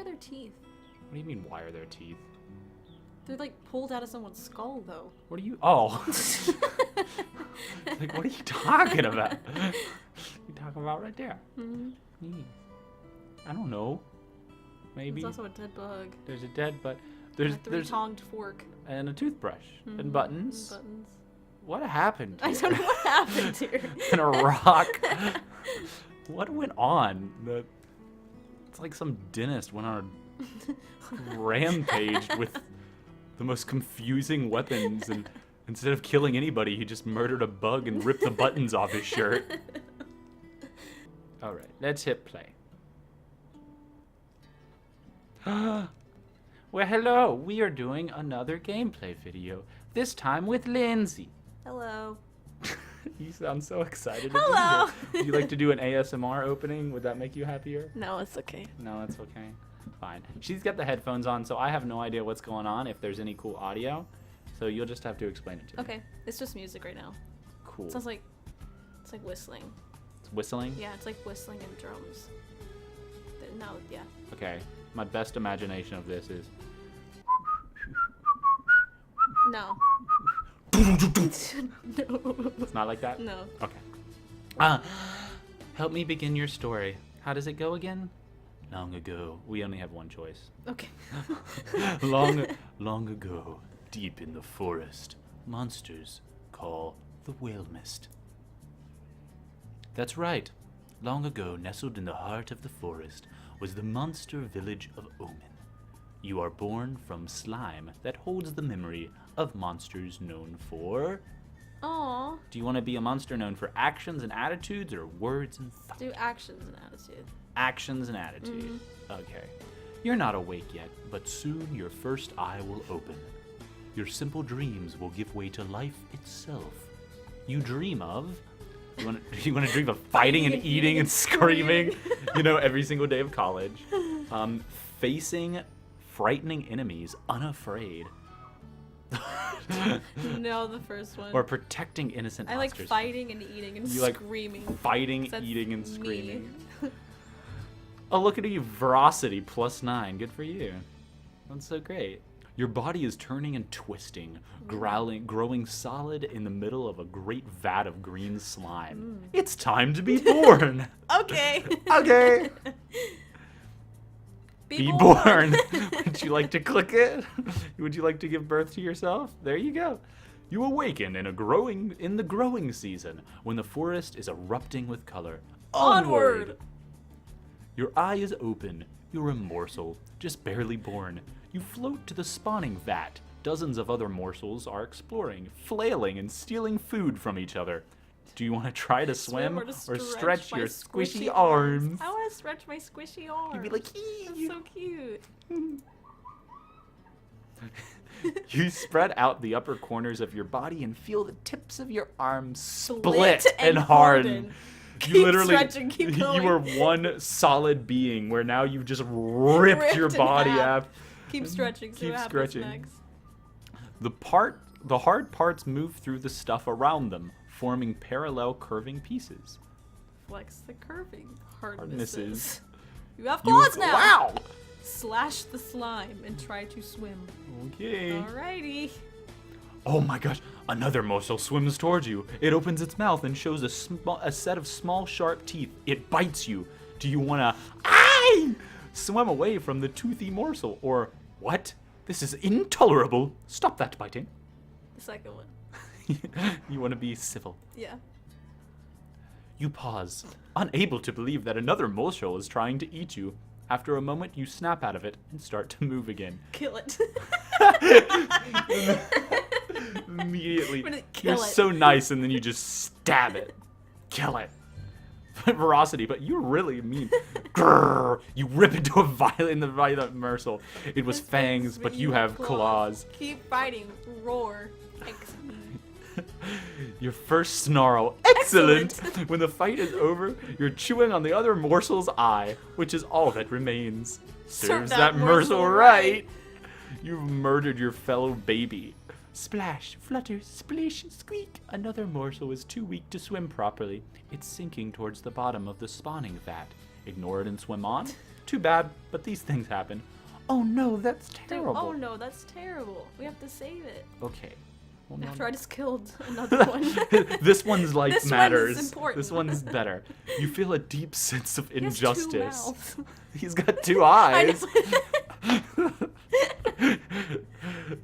are their teeth? What do you mean, why are there teeth? They're like pulled out of someone's skull, though. What are you... Oh. Like, what are you talking about? You talking about right there. Mm-hmm. I don't know. Maybe. There's also a dead bug. There's a dead, but There's a three-tonged fork. And a toothbrush. And buttons. And buttons. What happened here? I don't know what happened here. And a rock. What went on? It's like some dentist went on a rampage with the most confusing weapons, and instead of killing anybody, he just murdered a bug and ripped the buttons off his shirt. All right, let's hit play. Well, hello. We are doing another gameplay video, this time with Lindsay. Hello. You sound so excited to Hello. be here. Would you like to do an ASMR opening? Would that make you happier? No, it's okay. No, it's okay. Fine. She's got the headphones on, so I have no idea what's going on, if there's any cool audio. So you'll just have to explain it to me. Okay, it's just music right now. Cool. It sounds like it's like whistling. It's whistling? Yeah, it's like whistling and drums. No, yeah. Okay. My best imagination of this is... No. No. It's not like that? No. Okay. Help me begin your story. How does it go again? Long ago. We only have one choice. Okay. Long ago, deep in the forest, monsters call the whale mist. That's right. Long ago, nestled in the heart of the forest, was the monster village of Omen. You are born from slime that holds the memory of monsters known for... Aww. Do you want to be a monster known for actions and attitudes, or words and thoughts? Do actions and attitude. Actions and attitude. Okay. You're not awake yet, but soon your first eye will open. Your simple dreams will give way to life itself. You dream of... You want to dream of fighting and eating and screaming, you know, every single day of college. Facing frightening enemies unafraid. No, the first one. Or protecting innocent I like monsters. fighting and eating and You like screaming. Fighting, That's eating, and me. screaming. Oh, look at you, Veracity, +9. Good for you. That's so great. Your body is turning and twisting, growing solid in the middle of a great vat of green slime. It's time to be born. Okay. Okay. Be born. Would you like to click it? Would you like to give birth to yourself? There you go. You awaken in the growing season, when the forest is erupting with color. Onward! Your eye is open. You're a morsel, just barely born. You float to the spawning vat. Dozens of other morsels are exploring, flailing, and stealing food from each other. Do you want to try to swim or stretch your squishy arms? I want to stretch my squishy arms. You'd be like, That's so cute. You spread out the upper corners of your body and feel the tips of your arms split and harden. Keep stretching, keep going. You were one solid being, where now you've just ripped your in body half. up. Keep stretching. Keep what happens stretching. Next. The hard parts move through the stuff around them, forming parallel curving pieces. Flex the curving Hardnesses. hardnesses. You have claws now. Wow. Slash the slime and try to swim. Okay. Alrighty. Oh my gosh, another morsel swims towards you. It opens its mouth and shows a set of small, sharp teeth. It bites you. Do you want to swim away from the toothy morsel? Or, what? This is intolerable. Stop that biting. The second one. You want to be civil. Yeah. You pause, unable to believe that another morsel is trying to eat you. After a moment, you snap out of it and start to move again. Kill it. Immediately. Kill You're it. so nice, and then you just stab it. Kill it. Veracity, but you're really mean. Grrr, you rip into a violent morsel. It was fangs, but you have claws. Keep fighting. Roar. Your first snarl. Excellent! When the fight is over, you're chewing on the other morsel's eye, which is all that remains. Serves that morsel right. You've murdered your fellow baby. Splash, flutter, splish, squeak. Another morsel is too weak to swim properly. It's sinking towards the bottom of the spawning vat. Ignore it and swim on? Too bad, but these things happen. Oh no, that's terrible. Oh no, that's terrible. We have to save it. Okay. Well, After I just killed another one. This one's life This matters. one is important. This one's better. You feel a deep sense of He has injustice. 2 mouths. He's got 2 eyes. I know.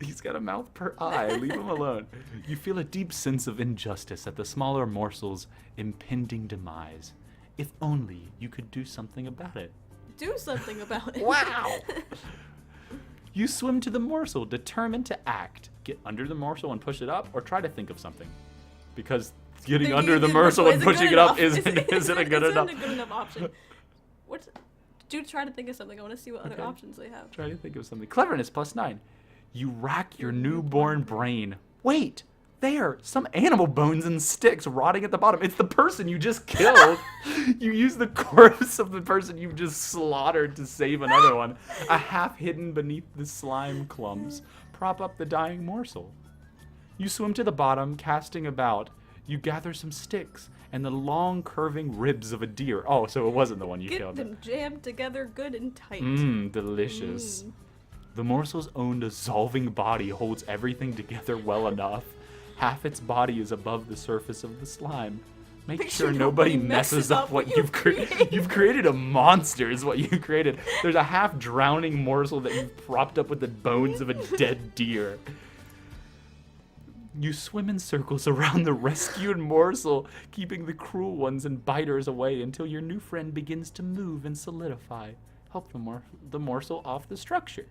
He's got a mouth per eye. Leave him alone. You feel a deep sense of injustice at the smaller morsel's impending demise. If only you could do something about it. Do something about it. Wow! You swim to the morsel, determined to act. Get under the morsel and push it up, or try to think of something. Because getting under the morsel and pushing it up isn't a good enough. Isn't a good enough option. What? Do try to think of something. I want to see what other options they have. Try to think of something. Cleverness +9. You rack your newborn brain. Wait! There! Some animal bones and sticks rotting at the bottom. It's the person you just killed. You use the corpse of the person you've just slaughtered to save another one. A half hidden beneath the slime clumps. Prop up the dying morsel. You swim to the bottom, casting about. You gather some sticks and the long curving ribs of a deer. Oh, so it wasn't the one you killed. Get them jammed together good and tight. Mmm, delicious. The morsel's own dissolving body holds everything together well enough. Half its body is above the surface of the slime. Make sure nobody messes up what you've created. You've created a monster is what you created. There's a half drowning morsel that you've propped up with the bones of a dead deer. You swim in circles around the rescued morsel, keeping the cruel ones and biters away until your new friend begins to move and solidify. Help the morsel off the structure.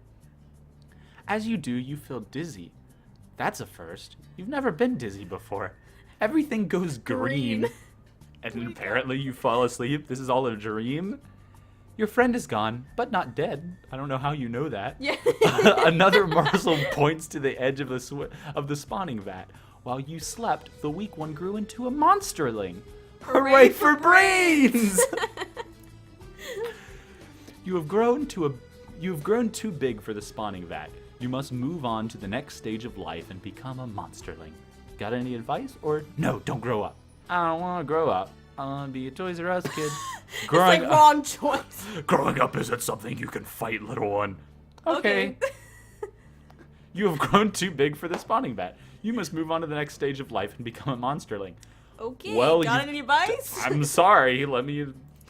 As you do, you feel dizzy. That's a first. You've never been dizzy before. Everything goes green. And apparently you fall asleep. This is all a dream. Your friend is gone, but not dead. I don't know how you know that. Yeah. Another morsel points to the edge of the spawning vat. While you slept, the weak one grew into a monsterling. Hooray for brains! You have grown too big for the spawning vat. You must move on to the next stage of life and become a monsterling. Got any advice? Or no, don't grow up. I don't want to grow up. I want to be a Toys R Us kid. It's like wrong choice. Growing up isn't something you can fight, little one. Okay. Okay. You have grown too big for the spawning vat. You must move on to the next stage of life and become a monsterling. Okay. Well, got any advice? I'm sorry.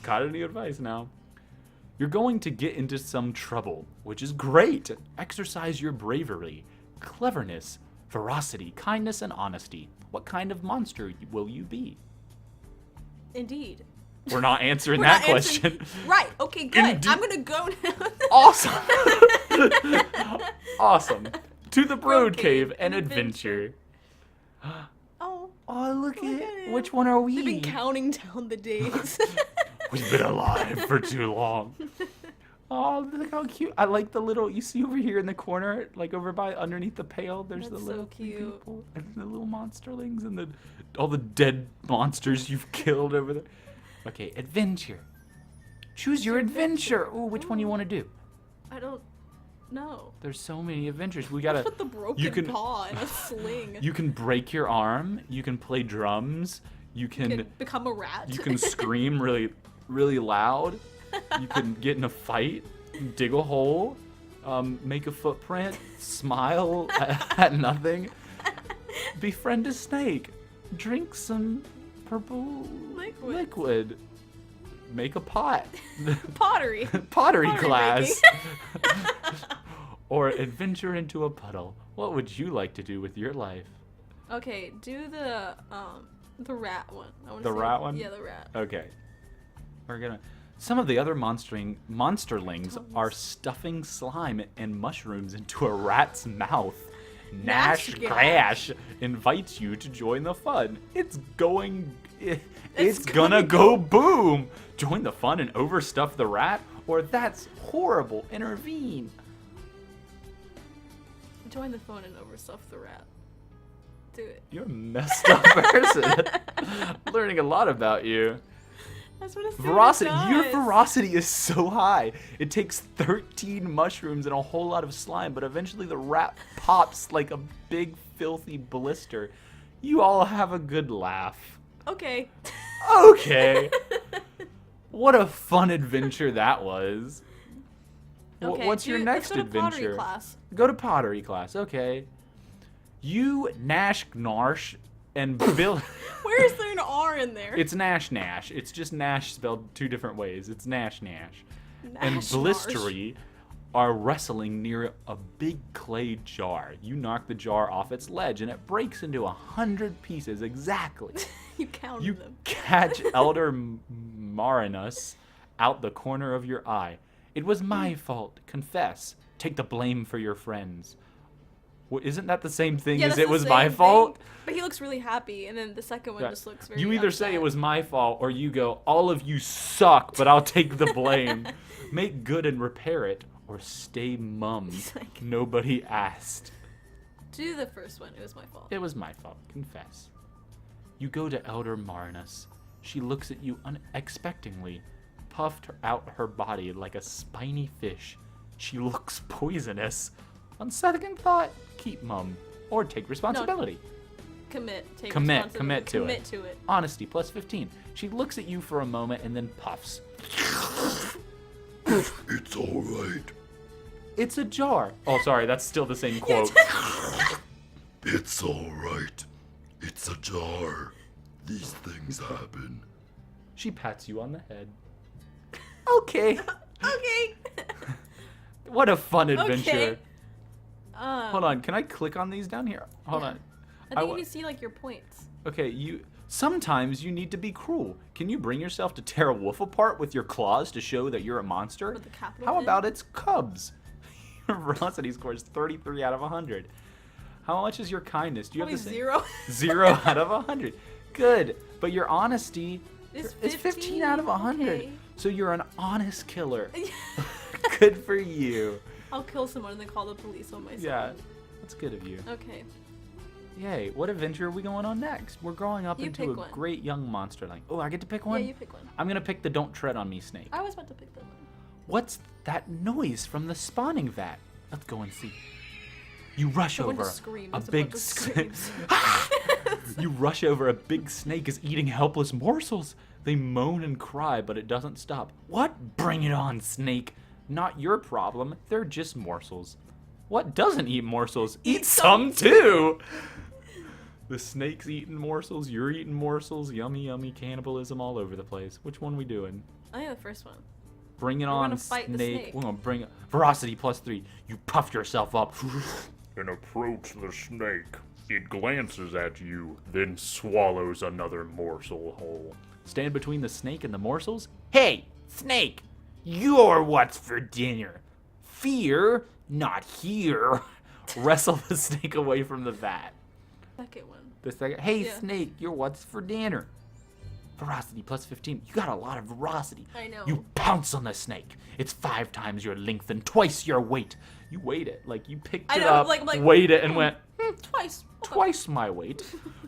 Got any advice now? You're going to get into some trouble, which is great. Exercise your bravery, cleverness, ferocity, kindness, and honesty. What kind of monster will you be? Indeed. We're not answering We're that not answering- question. Right. Okay, good. Indeed. I'm going to go now. Awesome. Awesome. To the Broad Cave and adventure. Oh. Oh, look at at it. Which one are They've we? been counting down the days. We've been alive for too long. Oh, look how cute. I like the little, you see over here in the corner, like over by underneath the pail, there's That's the so little cute. people and the little monsterlings and all the dead monsters you've killed over there. Okay, adventure. Choose your adventure. Ooh, which one you want to do? I don't know. There's so many adventures. We gotta. Put the broken paw in a sling. You can break your arm. You can play drums. You can become a rat. You can scream really, really loud. You can get in a fight, dig a hole, make a footprint, smile at nothing, befriend a snake, drink some purple liquid, make a pot, Pottery. pottery class, or adventure into a puddle. What would you like to do with your life? Okay, do the rat one. The rat one? Yeah, the rat. Okay. Some of the other monsterlings are stuffing slime and mushrooms into a rat's mouth. Nash Gash invites you to join the fun. It's gonna go boom. Join the fun and overstuff the rat, or that's horrible. Intervene. Join the fun and overstuff the rat. Do it. You're a messed up person. I'm learning a lot about you. That's what it Ferocity. does. Your ferocity is so high. It takes 13 mushrooms and a whole lot of slime, but eventually the rat pops like a big filthy blister. You all have a good laugh. Okay. Okay. What a fun adventure that was. Okay, What's your next let's go to pottery adventure? class. Go to pottery class. Okay. You Nash Gnarsh and Bill. Where is there an R in there? It's Nash Nash. It's just Nash spelled 2 different ways. It's Nash Nash. And Nash Blistery are wrestling near a big clay jar. You knock the jar off its ledge and it breaks into 100 pieces exactly. You counted You them. catch Elder Marinus out the corner of your eye. It was my fault. Confess. Take the blame for your friends. Well, isn't that the same thing Yeah, as that's it the was same my thing, fault? But he looks really happy, and then the second one Right. just looks very You either upset. say it was my fault or you go, all of you suck, but I'll take the blame. Make good and repair it or stay mum. He's like- Nobody asked. Do the first one. It was my fault. It was my fault. Confess. You go to Elder Marinus. She looks at you unexpectedly, puffed out her body like a spiny fish. She looks poisonous. On second thought, keep mum or take responsibility. Commit. Take Commit responsibility. to it. Commit to it. Honesty plus 15. She looks at you for a moment and then puffs. It's all right. It's a jar. Oh, sorry, that's still the same quote. It's all right. It's a jar. These things happen. She pats you on the head. Okay. Okay. What a fun adventure. Okay. Hold on, can I click on these down here? Hold Yeah. on. I think you can see like your points. Okay, sometimes you need to be cruel. Can you bring yourself to tear a wolf apart with your claws to show that you're a monster? With the capital How N? about its cubs? Your ferocity scores 33 out of 100. How much is your kindness? Do you Probably have the same? 0. 0 out of 100. Good, but your honesty It's is 15 out of 100. Okay. So you're an honest killer. Good for you. I'll kill someone and then call the police on myself. Yeah, that's good of you. Okay. Yay, what adventure are we going on next? We're growing up You into a pick one. great young monster. Oh, I get to pick one? Yeah, you pick one. I'm going to pick the Don't Tread on Me snake. I was about to pick that one. What's that noise from the spawning vat? Let's go and see. You rush Someone over just screamed. a It's big bunch of snake. screams. You rush over a big snake is eating helpless morsels. They moan and cry, but it doesn't stop. What? Bring it on, snake. Not your problem. They're just morsels. What doesn't eat morsels? Eat some too. The snake's eating morsels. You're eating morsels. Yummy, yummy cannibalism all over the place. Which one we doing? I think the first one. Bring it We're on, gonna fight the snake. snake. We're gonna bring it. Ferocity plus 3. You puff yourself up. And approach the snake. It glances at you, then swallows another morsel whole. Stand between the snake and the morsels. Hey, snake! You're what's for dinner. Fear, not here. Wrestle the snake away from the vat. Second one. The second, hey, Yeah. snake, you're what's for dinner. Ferocity plus 15. You got a lot of ferocity. I know. You pounce on the snake. It's 5 times your length and twice your weight. You weighed it. Like, you picked I it know, up, like, weighed it, and went, Twice. Okay. twice my weight.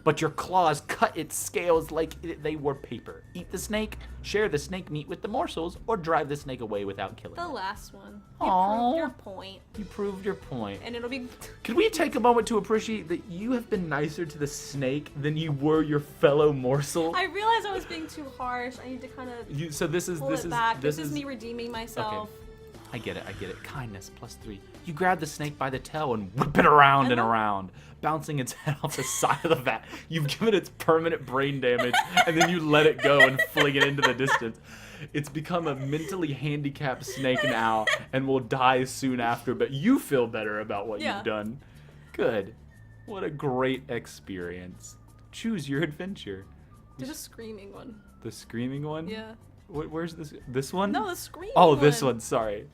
But your claws cut its scales like they were paper. Eat the snake, share the snake meat with the morsels, or drive the snake away without killing The it. last one. You Aw. proved your point. You proved your point. And it'll be... Can we take a moment to appreciate that you have been nicer to the snake than you were your fellow morsel? I realized I was being too harsh. I need to kind of So this is pull it back. This is is me redeeming myself. I get it. Kindness plus 3. You grab the snake by the tail and whip it around and know. around, bouncing its head off the side of the vat. You've given it permanent brain damage, and then you let it go and fling it into the distance. It's become a mentally handicapped snake now and will die soon after, but you feel better about what Yeah. you've done. Good. What a great experience. Choose your adventure. Do the screaming one. The screaming one? Yeah. Where's this? This one? No, the screaming Oh, one. this one. Sorry.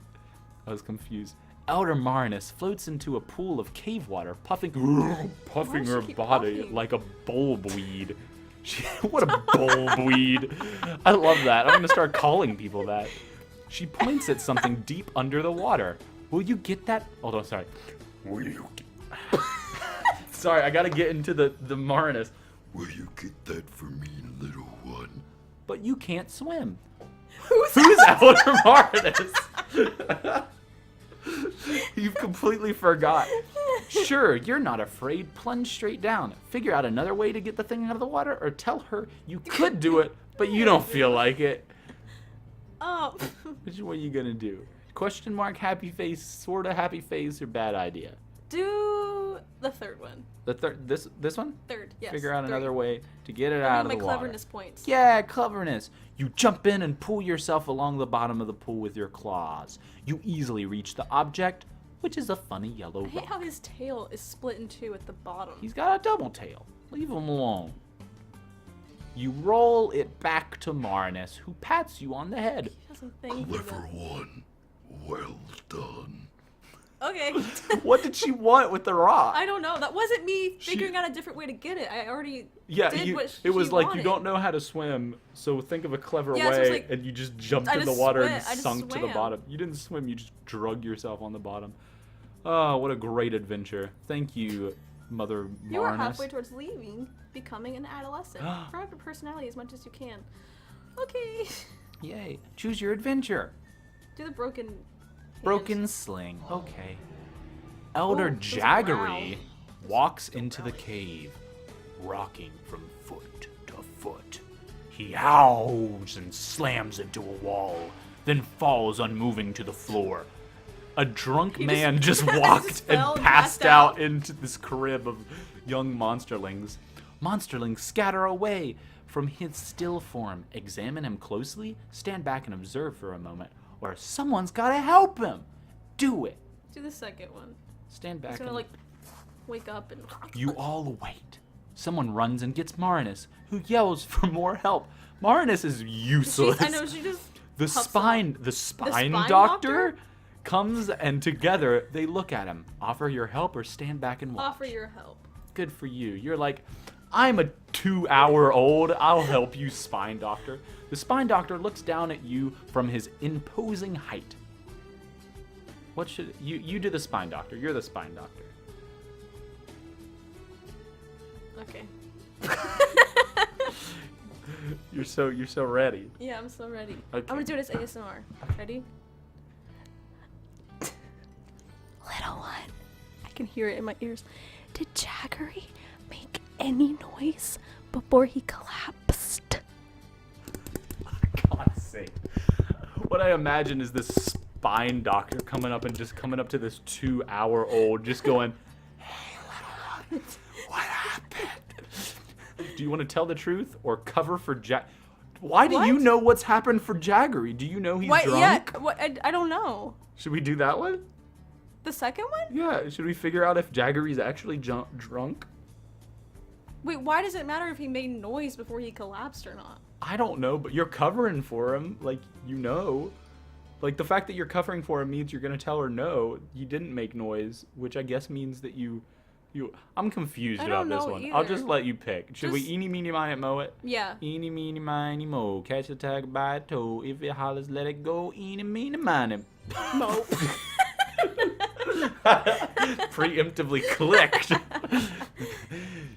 I was confused. Elder Marinus floats into a pool of cave water, puffing Why her does she keep body puffing? like a bulbweed. What a bulbweed. I love that. I'm going to start calling people that. She points at something deep under the water. Will you get that? Hold on, sorry. Will you, Sorry, I got to get into the Marinus. will you get that for me, little one? But you can't swim. Who's Elder Marinus? You've completely forgot. Sure, you're not afraid. Plunge straight down. Figure out another way to get the thing out of the water, or tell her you could do it, but you don't feel like it. Oh. What are you gonna do? Question mark, happy face, sort of happy face, or bad idea? Do the third one. The third, this one? Third, yes. Figure out 3. another way to get it I'll out do of the my water. cleverness points. Yeah, cleverness. You jump in and pull yourself along the bottom of the pool with your claws. You easily reach the object, which is a funny yellow I hate rock. how his tail is split in 2 at the bottom. He's got a double tail. Leave him alone. You roll it back to Marnus, who pats you on the head. He doesn't think he's Clever one. Well done. Okay. What did she want with the rock? I don't know. That wasn't me figuring out a different way to get it. I already Yeah, did what it was she like wanted. you don't know how to swim, so think of a clever Yeah, so way, it's like, and you just jumped I in the just water swam- and I just sunk to the swam. bottom. You didn't swim, you just drug yourself on the bottom. Oh, what a great adventure. Thank you, Mother Marnus. You are halfway towards leaving, becoming an adolescent. Grow up your personality as much as you can. Okay. Yay. Choose your adventure. Do the broken hand. Broken sling. Okay. Elder Ooh, those Jaggery growl. walks into the cave, rocking from foot to foot. He howls and slams into a wall, then falls unmoving to the floor. A drunk He man just- just walked just fell and and passed passed out out. into this crib of young monsterlings. Monsterlings scatter away from his still form. Examine him closely, stand back and observe for a moment, or someone's gotta help him. Do it. Do the second one. Stand back He's gonna and like wake up and. you all wait. Someone runs and gets Marnus, who yells for more help. Marnus is useless. I know she just. The puffs spine up. spine spine doctor doctor? comes, and together they look at him. Offer your help or stand back and watch. Offer your help. Good for you. You're like, I'm a 2-hour-old. I'll help you, spine doctor. The spine doctor looks down at you from his imposing height. What should you do? The spine doctor. You're the spine doctor. Okay. You're so ready. Yeah, I'm so ready. Okay. I'm gonna do it as ASMR. Ready? Little one. I can hear it in my ears. Did Jaggery make any noise before he collapsed? God's sake. What I imagine is this spine doctor coming up to this 2-hour-old just going, "Hey, little one, what happened? Do you want to tell the truth or cover for Why do you What? know what's happened for Jaggery? Do you know he's What? drunk? Yeah. What? I don't know. Should we do that one? The second one? Yeah. Should we figure out if Jaggery's actually drunk? Wait, why does it matter if he made noise before he collapsed or not? I don't know, but you're covering for him, like, you know. Like, the fact that you're covering for him means you're gonna tell her no, he didn't make noise, which I guess means that you I'm confused I about don't this know one. I'll either. just let you pick. Should we Just- eeny, meeny, miny, moe it? Yeah. Eeny, meeny, miny, moe. Catch a tag by a toe. If it hollers, let it go. Eeny, meeny, miny. Mo. Preemptively clicked.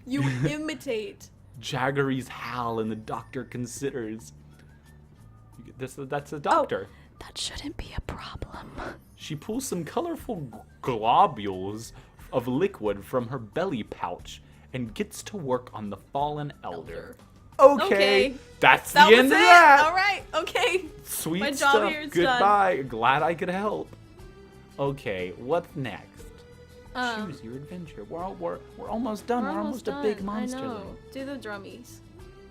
You imitate. Jaggery's howl, and the doctor considers. That's a doctor. That shouldn't be a problem. She pulls some colorful globules of liquid from her belly pouch and gets to work on the fallen elder. Okay, that's That the was end it. of that. All right. Okay. Sweet My job stuff. here is Goodbye. Glad I could help. Okay, what's next? done. Choose your adventure. We're almost done. We're almost a big done. monster. I know. Do the drummies.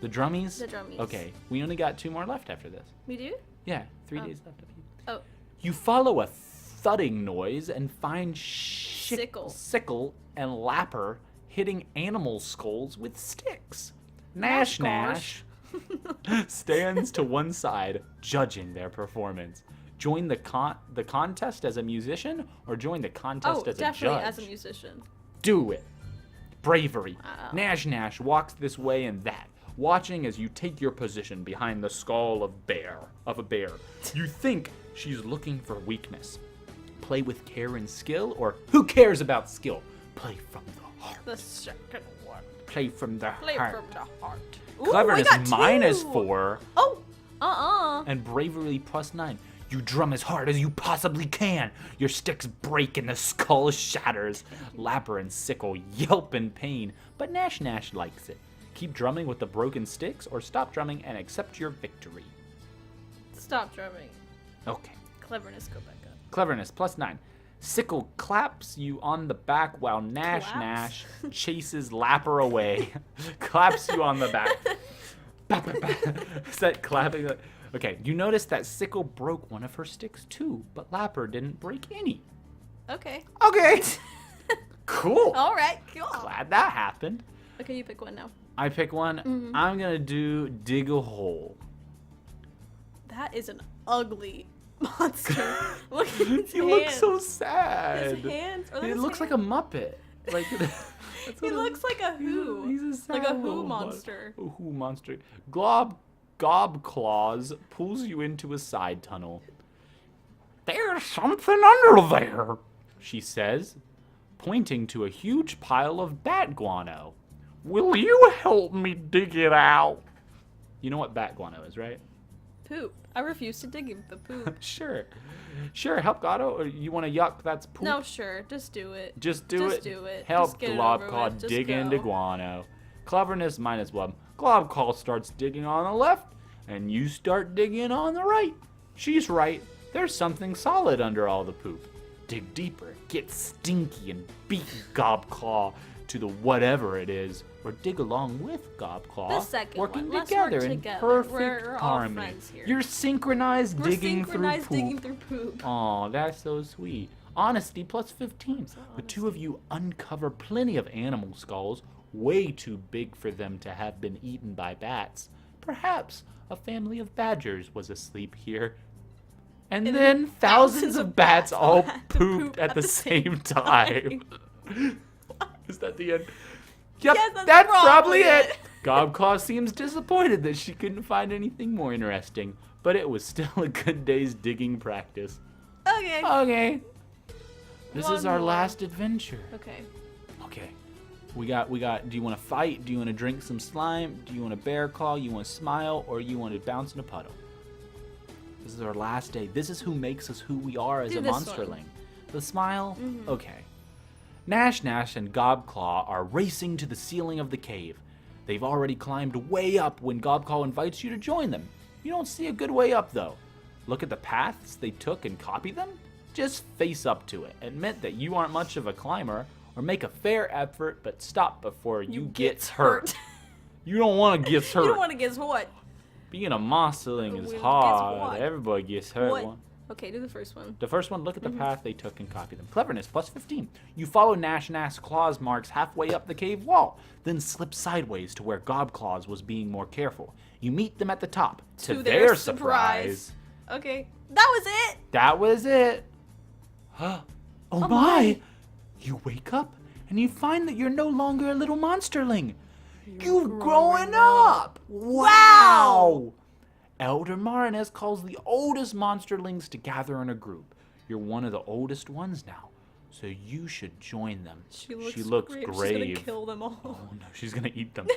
The drummies? The drummies. Okay, we only got 2 more left after this. We do? Yeah, 3 Oh. days left of you. Oh. You follow a thudding noise and find Sickle. and Lapper hitting animal skulls with sticks. Nash gosh. stands to one side, judging their performance. Join the contest as a musician, or join the contest Oh, as a definitely judge. as a musician. Do it. Bravery. Wow. Nash walks this way and that, watching as you take your position behind the skull of a bear. You think she's looking for weakness. Play with care and skill, or who cares about skill? Play from the heart. The second one. Play from the Play heart. from the heart. Ooh, Cleverness I got two. -4 Oh. and bravery +9. You drum as hard as you possibly can. Your sticks break and the skull shatters. Lapper and Sickle yelp in pain, but Nash likes it. Keep drumming with the broken sticks, or stop drumming and accept your victory. Stop drumming. Okay. Cleverness, go back up. Cleverness, +9. Sickle claps you on the back while Nash chases Lapper away. Claps you on the back. Is that clapping? Okay, you notice that Sickle broke one of her sticks too, but Lapper didn't break any. Okay. Okay. Cool. All right. Cool. Glad that happened. Okay, you pick one now. I pick one. I'm going to do dig a hole. That is an ugly monster. Look at his He hands. looks so sad. His hands. Are It those looks hands? like a Muppet. Like He looks like a Who. He's a sad Like a Who little monster. A Who monster. Gob Claws pulls you into a side tunnel. There's something under there, she says, pointing to a huge pile of bat guano. Will you help me dig it out? You know what bat guano is, right? Poop. I refuse to dig the poop. Sure, help Gato, or you want to yuck? That's poop. No, sure. Just do it. Just do it. do it. Help Just get it Glob over Claw with. Just dig go. into guano. Cleverness -1. Glob Claw starts digging on the left, and you start digging on the right. She's right. There's something solid under all the poop. Dig deeper, get stinky, and beat Gob Claw to the whatever it is, or dig along with Gob Claw, The second working one. Let's together work in together. perfect We're all harmony. friends here. You're synchronized We're digging synchronized through poop. digging through poop. Aw, that's so sweet. Honesty +15. The two of you uncover plenty of animal skulls, way too big for them to have been eaten by bats. Perhaps a family of badgers was asleep here. And then thousands of bats all pooped at the same time. Is that the end? Yep, Yes, that's probably probably it. it. Gobclaw seems disappointed that she couldn't find anything more interesting, but it was still a good day's digging practice. Okay. Okay. This is One our more. last adventure. Okay. Okay. We got, do you want to fight? Do you want to drink some slime? Do you want to bear claw? You want to smile? Or you want to bounce in a puddle? This is our last day. This is who makes us who we are as Do a this monsterling. one. The smile? Okay. Nash and Gobclaw are racing to the ceiling of the cave. They've already climbed way up when Gobclaw invites you to join them. You don't see a good way up, though. Look at the paths they took and copy them. Just face up to it. Admit that you aren't much of a climber, or make a fair effort, but stop before you get hurt. You don't want to get hurt. You don't want to get what? Being a monsterling is Gets hard. what? Everybody gets hurt. What? Okay, do the first one. The first one, look at the path they took and copy them. Cleverness, +15. You follow Nash's claws marks halfway up the cave wall, then slip sideways to where Gobclaws was being more careful. You meet them at the top. To their surprise. Okay, that was it. That was it. Oh my! You wake up and you find that you're no longer a little monsterling. You've grown up. Wow! Elder Marinus calls the oldest monsterlings to gather in a group. You're one of the oldest ones now, so you should join them. She looks grave. She's gonna kill them all. Oh no, she's gonna eat them.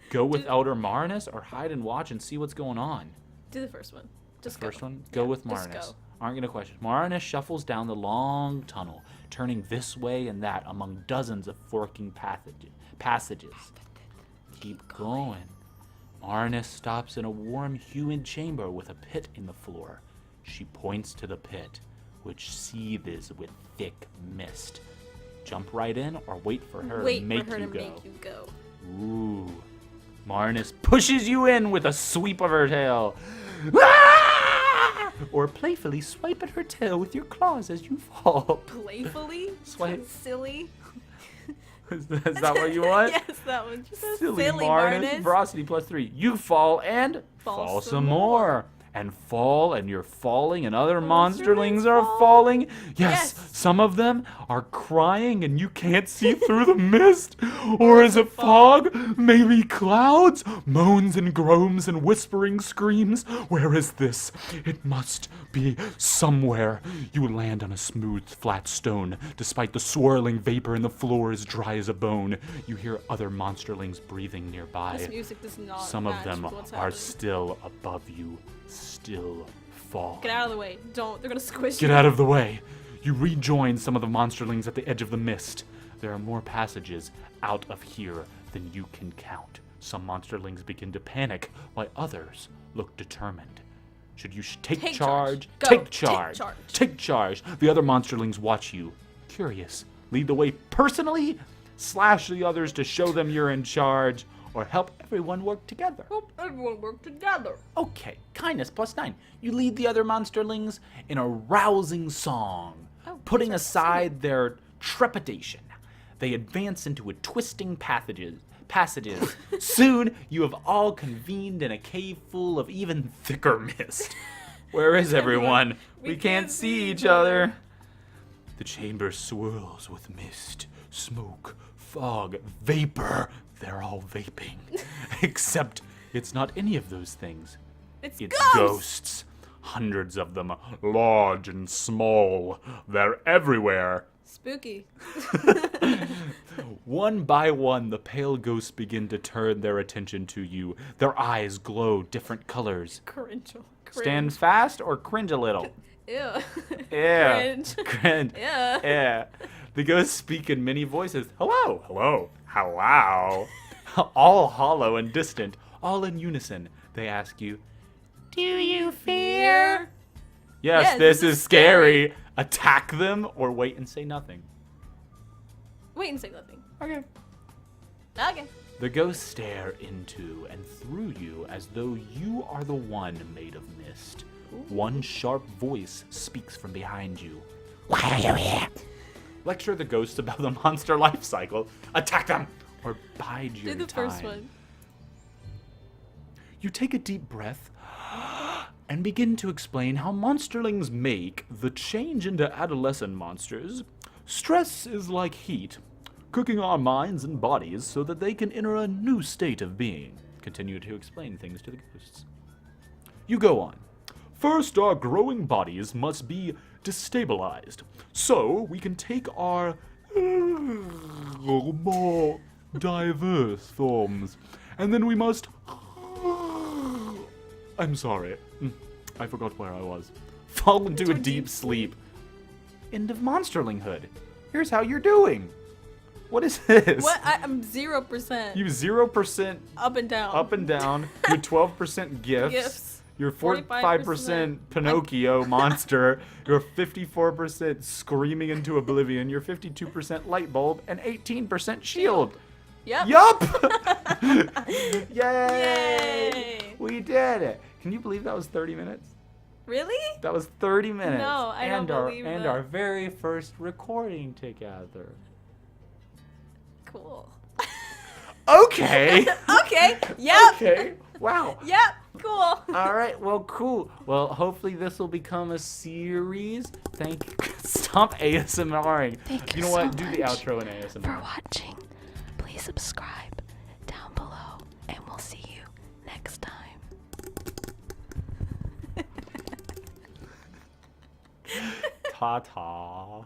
Go with Elder Marinus or hide and watch and see what's going on. Do the first one. Just First go. one, go with just Marinus. go. Aren't gonna question. Marinus shuffles down the long tunnel, turning this way and that among dozens of forking passages. Keep going. Marinus stops in a warm, humid chamber with a pit in the floor. She points to the pit, which seethes with thick mist. Jump right in or wait for her to make you go. Ooh. Marinus pushes you in with a sweep of her tail. Ah! Or playfully swipe at her tail with your claws as you fall. Playfully? Swipe. Silly? Is that what you want? Yes, that one. Just so Silly silly, Marinus. Marinus. Veracity +3. You fall and fall some more. And fall, and you're falling, and other monsterlings are fall. falling. Yes, Yes. some of them are crying, and you can't see through the mist. Or is it fog? Maybe clouds? Moans and groans and whispering screams. Where is this? It must be somewhere. You land on a smooth, flat stone. Despite the swirling vapor and the floor is dry as a bone, you hear other monsterlings breathing nearby. This music does not Some of match them with what's are happening. still above you, still fall. Get out of the way. Don't. They're gonna squish Get you. out of the way. You rejoin some of the monsterlings at the edge of the mist. There are more passages out of here than you can count. Some monsterlings begin to panic, while others look determined. Should you take Take charge? charge. Go. Take Take charge. charge. Take charge. The other monsterlings watch you. Curious. Lead the way personally, slash the others to show them you're in charge, or help everyone work together. Help everyone work together. Okay, kindness +9. You lead the other monsterlings in a rousing song, putting aside their trepidation. They advance into a twisting passages. Soon, you have all convened in a cave full of even thicker mist. Where is everyone? We can't see each other. The chamber swirls with mist, smoke, fog, vapor. They're all vaping. Except it's not any of those things. It's Ghosts. Hundreds of them, large and small. They're everywhere. Spooky. One by one, the pale ghosts begin to turn their attention to you. Their eyes glow different colors. Cringe. Stand fast or cringe a little. Ew. Yeah. Cringe. Cringe. Yeah. Yeah. The ghosts speak in many voices. Hello. Hello. Hello. All hollow and distant, all in unison. They ask you, do you fear? Yes, this is scary. Attack them or wait and say nothing. Wait and say nothing. Okay. Okay. The ghosts stare into and through you as though you are the one made of mist. One sharp voice speaks from behind you. Why are you here? Lecture the ghosts about the monster life cycle. Attack them or bide your Do the time. first one. You take a deep breath and begin to explain how monsterlings make the change into adolescent monsters. Stress is like heat, cooking our minds and bodies so that they can enter a new state of being. Continue to explain things to the ghosts. You go on. First, our growing bodies must be destabilized, so we can take our more diverse forms, and then we must... I'm sorry. I forgot where I was. Fall into a deep sleep. End of monsterlinghood. Here's how you're doing. What is this? What? I'm 0%. You 0% Up and down. up and down. You're 12% gifts. Gifts. You're 45% Pinocchio monster. You're 54% screaming into oblivion. You're 52% light bulb and 18% shield. Yep. Yup! Yay! Yay! We did it. Can you believe that was 30 minutes? Really? That was 30 minutes. No, I don't believe and that. our very first recording together. Cool. Okay. Okay. Yep. Okay. Wow. Yep. Cool. All right. Well, cool. Well, hopefully this will become a series. Thank you. Stop ASMRing. Thank You you know what? so Do the much outro in ASMR. for watching. Please subscribe down below, and we'll see you next time. Ta-ta.